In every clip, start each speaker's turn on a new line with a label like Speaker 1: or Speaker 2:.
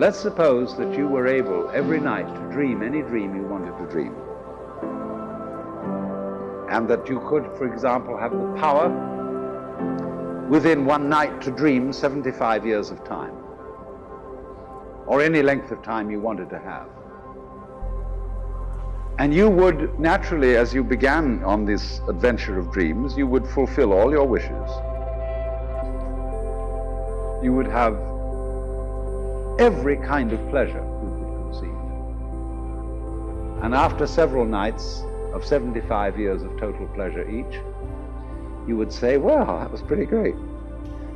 Speaker 1: Let's suppose that you were able every night to dream any dream you wanted to dream. And that you could, for example, have the power within one night to dream 75 years of time, or any length of time you wanted to have. And you would naturally, as you began on this adventure of dreams, you would fulfill all your wishes. You would have every kind of pleasure you could conceive. And after several nights of 75 years of total pleasure each, you would say, well, that was pretty great.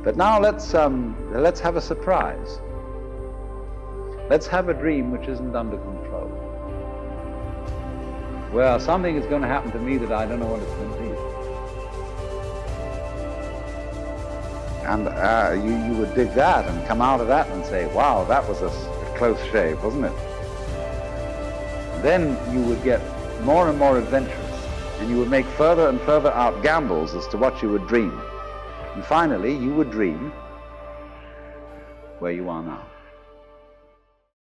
Speaker 1: But now let's have a surprise. Let's have a dream which isn't under control. Well, something is going to happen to me that I don't know what it's going to be. And you would dig that and come out of that and say, wow, that was a close shave, wasn't it? Then you would get more and more adventurous, and you would make further and further out gambles as to what you would dream. And finally, you would dream where you are now.